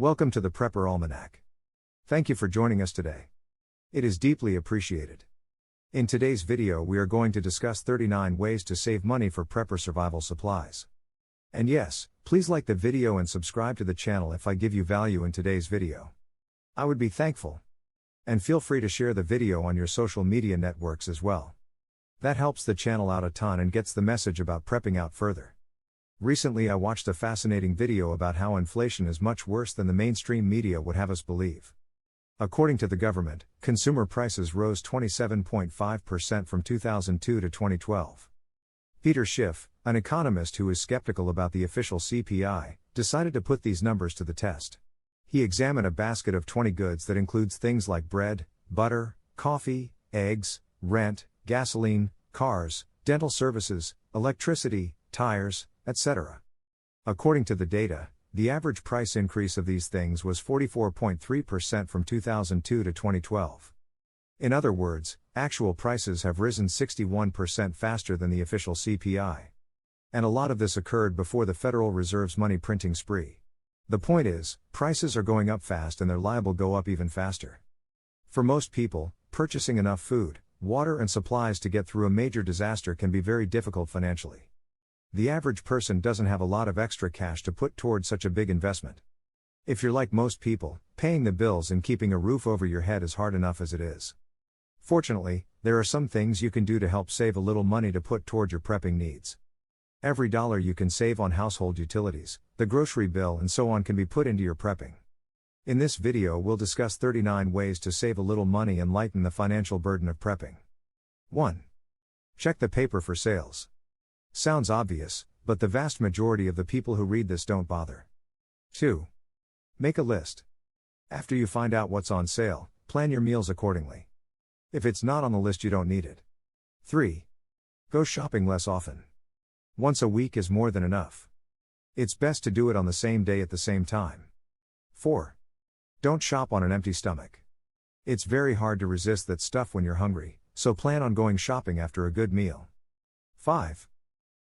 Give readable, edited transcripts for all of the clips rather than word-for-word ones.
Welcome to the Prepper Almanac. Thank you for joining us today. It is deeply appreciated. In today's video, we are going to discuss 39 ways to save money for prepper survival supplies. And yes, please like the video and subscribe to the channel if I give you value in today's video. I would be thankful. And feel free to share the video on your social media networks as well. That helps the channel out a ton and gets the message about prepping out further. Recently I watched a fascinating video about how inflation is much worse than the mainstream media would have us believe. According to the government, consumer prices rose 27.5% from 2002 to 2012. Peter Schiff, an economist who is skeptical about the official CPI, decided to put these numbers to the test. He examined a basket of 20 goods that includes things like bread, butter, coffee, eggs, rent, gasoline, cars, dental services, electricity, tires, etc. According to the data, the average price increase of these things was 44.3% from 2002 to 2012. In other words, actual prices have risen 61% faster than the official CPI. And a lot of this occurred before the Federal Reserve's money printing spree. The point is, prices are going up fast and they're liable to go up even faster. For most people, purchasing enough food, water and supplies to get through a major disaster can be very difficult financially. The average person doesn't have a lot of extra cash to put towards such a big investment. If you're like most people, paying the bills and keeping a roof over your head is hard enough as it is. Fortunately, there are some things you can do to help save a little money to put toward your prepping needs. Every dollar you can save on household utilities, the grocery bill and so on can be put into your prepping. In this video we'll discuss 39 ways to save a little money and lighten the financial burden of prepping. 1. Check the paper for sales. Sounds obvious, but the vast majority of the people who read this don't bother. 2. Make a list. After you find out what's on sale, plan your meals accordingly. If it's not on the list, you don't need it. 3. Go shopping less often. Once a week is more than enough. It's best to do it on the same day at the same time. 4. Don't shop on an empty stomach. It's very hard to resist that stuff when you're hungry, so plan on going shopping after a good meal. 5.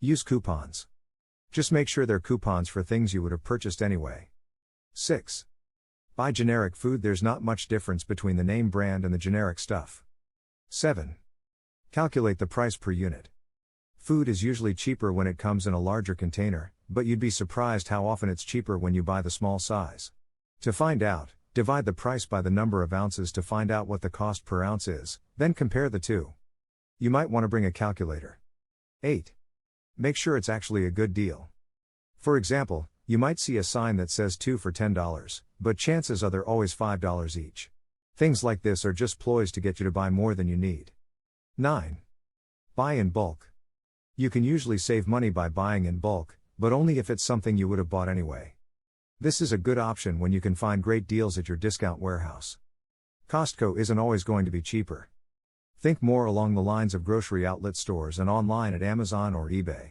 Use coupons. Just make sure they're coupons for things you would have purchased anyway. 6. Buy generic food. There's not much difference between the name brand and the generic stuff. 7. Calculate the price per unit. Food is usually cheaper when it comes in a larger container, but you'd be surprised how often it's cheaper when you buy the small size. To find out, divide the price by the number of ounces to find out what the cost per ounce is, then compare the two. You might want to bring a calculator. 8. Make sure it's actually a good deal. For example, you might see a sign that says 2 for $10, but chances are they're always $5 each. Things like this are just ploys to get you to buy more than you need. 9. Buy in bulk. You can usually save money by buying in bulk, but only if it's something you would have bought anyway. This is a good option when you can find great deals at your discount warehouse. Costco isn't always going to be cheaper. Think more along the lines of grocery outlet stores and online at Amazon or eBay.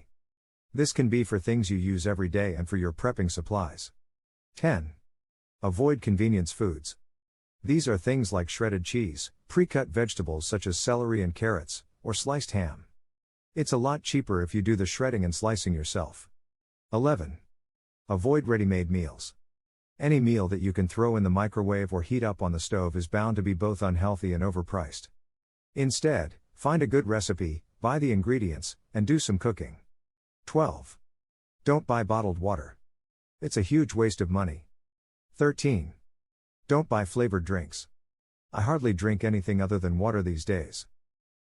This can be for things you use every day and for your prepping supplies. 10. Avoid convenience foods. These are things like shredded cheese, pre-cut vegetables such as celery and carrots, or sliced ham. It's a lot cheaper if you do the shredding and slicing yourself. 11. Avoid ready-made meals. Any meal that you can throw in the microwave or heat up on the stove is bound to be both unhealthy and overpriced. Instead, find a good recipe, buy the ingredients, and do some cooking. 12. Don't buy bottled water. It's a huge waste of money. 13. Don't buy flavored drinks. I hardly drink anything other than water these days.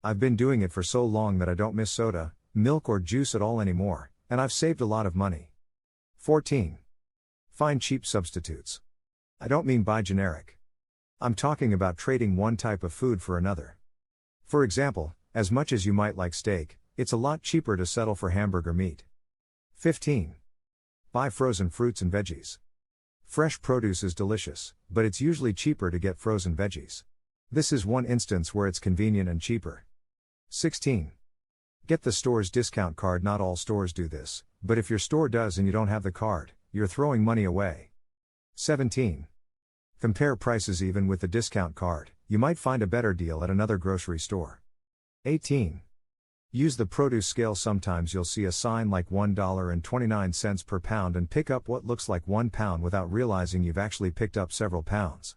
I've been doing it for so long that I don't miss soda, milk or juice at all anymore, and I've saved a lot of money. 14. Find cheap substitutes. I don't mean buy generic. I'm talking about trading one type of food for another. For example, as much as you might like steak, it's a lot cheaper to settle for hamburger meat. 15. Buy frozen fruits and veggies. Fresh produce is delicious, but it's usually cheaper to get frozen veggies. This is one instance where it's convenient and cheaper. 16. Get the store's discount card. Not all stores do this, but if your store does and you don't have the card, you're throwing money away. 17. Compare prices. Even with the discount card, you might find a better deal at another grocery store. 18. Use the produce scale. Sometimes you'll see a sign like $1.29 per pound and pick up what looks like 1 pound without realizing you've actually picked up several pounds.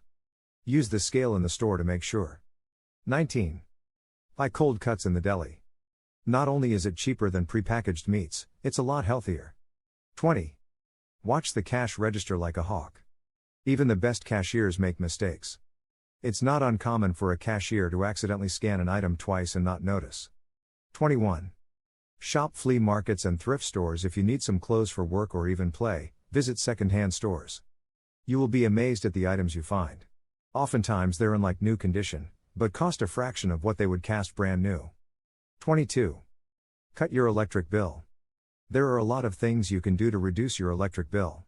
Use the scale in the store to make sure. 19. Buy cold cuts in the deli. Not only is it cheaper than prepackaged meats, it's a lot healthier. 20. Watch the cash register like a hawk. Even the best cashiers make mistakes. It's not uncommon for a cashier to accidentally scan an item twice and not notice. 21. Shop flea markets and thrift stores. If you need some clothes for work or even play, visit second-hand stores. You will be amazed at the items you find. Oftentimes they're in like new condition, but cost a fraction of what they would cost brand new. 22. Cut your electric bill. There are a lot of things you can do to reduce your electric bill.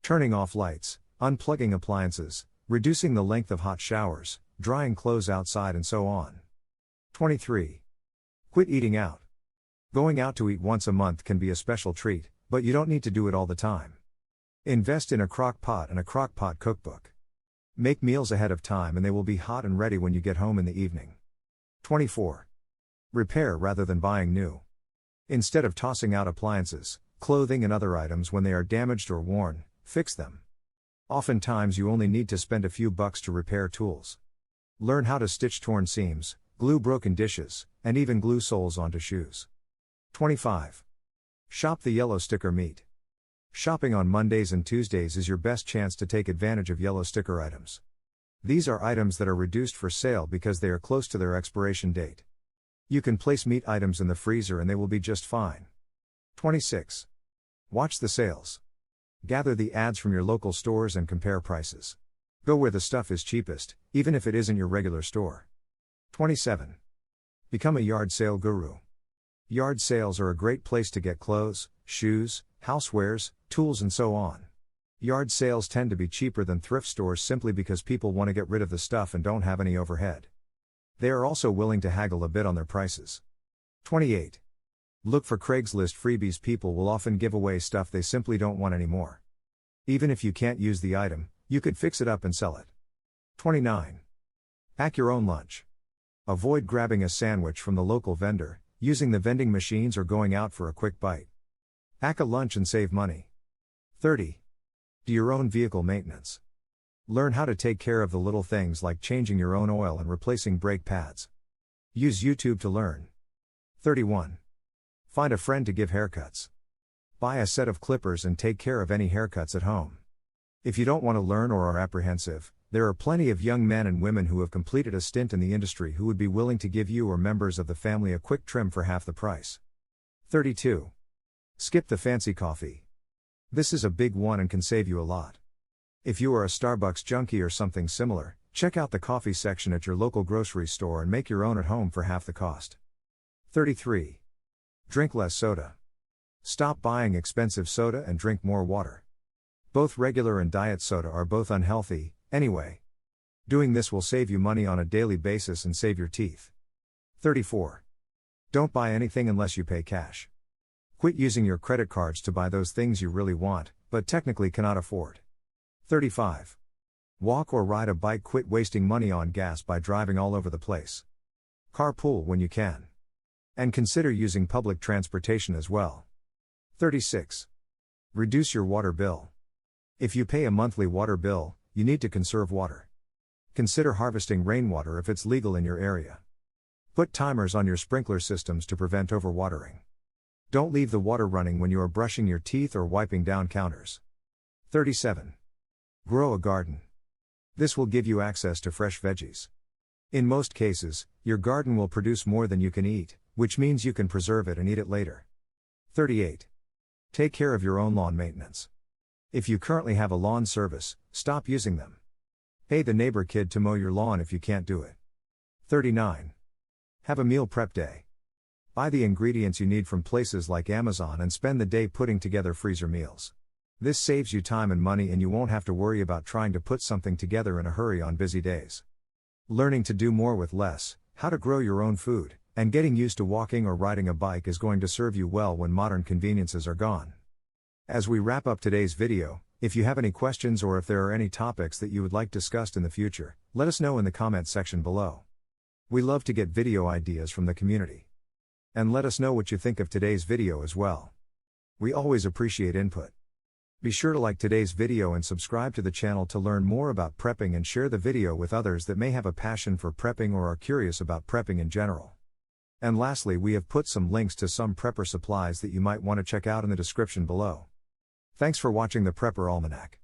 Turning off lights, unplugging appliances, reducing the length of hot showers, drying clothes outside, and so on. 23. Quit eating out. Going out to eat once a month can be a special treat, but you don't need to do it all the time. Invest in a crock pot and a crock pot cookbook. Make meals ahead of time and they will be hot and ready when you get home in the evening. 24. Repair rather than buying new. Instead of tossing out appliances, clothing and other items when they are damaged or worn, fix them. Oftentimes you only need to spend a few bucks to repair tools. Learn how to stitch torn seams, glue broken dishes, and even glue soles onto shoes. 25. Shop the yellow sticker meat. Shopping on Mondays and Tuesdays is your best chance to take advantage of yellow sticker items. These are items that are reduced for sale because they are close to their expiration date. You can place meat items in the freezer and they will be just fine. 26. Watch the sales. Gather the ads from your local stores and compare prices. Go where the stuff is cheapest, even if it isn't your regular store. 27. Become a yard sale guru. Yard sales are a great place to get clothes, shoes, housewares, tools, and so on. Yard sales tend to be cheaper than thrift stores simply because people want to get rid of the stuff and don't have any overhead. They are also willing to haggle a bit on their prices. 28. Look for Craigslist freebies. People will often give away stuff they simply don't want anymore. Even if you can't use the item, you could fix it up and sell it. 29. Pack your own lunch. Avoid grabbing a sandwich from the local vendor, using the vending machines, or going out for a quick bite. Pack a lunch and save money. 30. Do your own vehicle maintenance. Learn how to take care of the little things like changing your own oil and replacing brake pads. Use YouTube to learn. 31. Find a friend to give haircuts. Buy a set of clippers and take care of any haircuts at home. If you don't want to learn or are apprehensive, there are plenty of young men and women who have completed a stint in the industry who would be willing to give you or members of the family a quick trim for half the price. 32. Skip the fancy coffee. This is a big one and can save you a lot. If you are a Starbucks junkie or something similar, check out the coffee section at your local grocery store and make your own at home for half the cost. 33. Drink less soda. Stop buying expensive soda and drink more water. Both regular and diet soda are both unhealthy, anyway. Doing this will save you money on a daily basis and save your teeth. 34. Don't buy anything unless you pay cash. Quit using your credit cards to buy those things you really want, but technically cannot afford. 35. Walk or ride a bike. Quit wasting money on gas by driving all over the place. Carpool when you can. And consider using public transportation as well. 36. Reduce your water bill. If you pay a monthly water bill, you need to conserve water. Consider harvesting rainwater if it's legal in your area. Put timers on your sprinkler systems to prevent overwatering. Don't leave the water running when you are brushing your teeth or wiping down counters. 37. Grow a garden. This will give you access to fresh veggies. In most cases, your garden will produce more than you can eat, which means you can preserve it and eat it later. 38. Take care of your own lawn maintenance. If you currently have a lawn service, stop using them. Pay the neighbor kid to mow your lawn if you can't do it. 39. Have a meal prep day. Buy the ingredients you need from places like Amazon and spend the day putting together freezer meals. This saves you time and money and you won't have to worry about trying to put something together in a hurry on busy days. Learning to do more with less, how to grow your own food, and getting used to walking or riding a bike is going to serve you well when modern conveniences are gone. As we wrap up today's video, if you have any questions or if there are any topics that you would like discussed in the future, let us know in the comment section below. We love to get video ideas from the community. And let us know what you think of today's video as well. We always appreciate input. Be sure to like today's video and subscribe to the channel to learn more about prepping, and share the video with others that may have a passion for prepping or are curious about prepping in general. And lastly, we have put some links to some prepper supplies that you might want to check out in the description below. Thanks for watching the Prepper Almanac.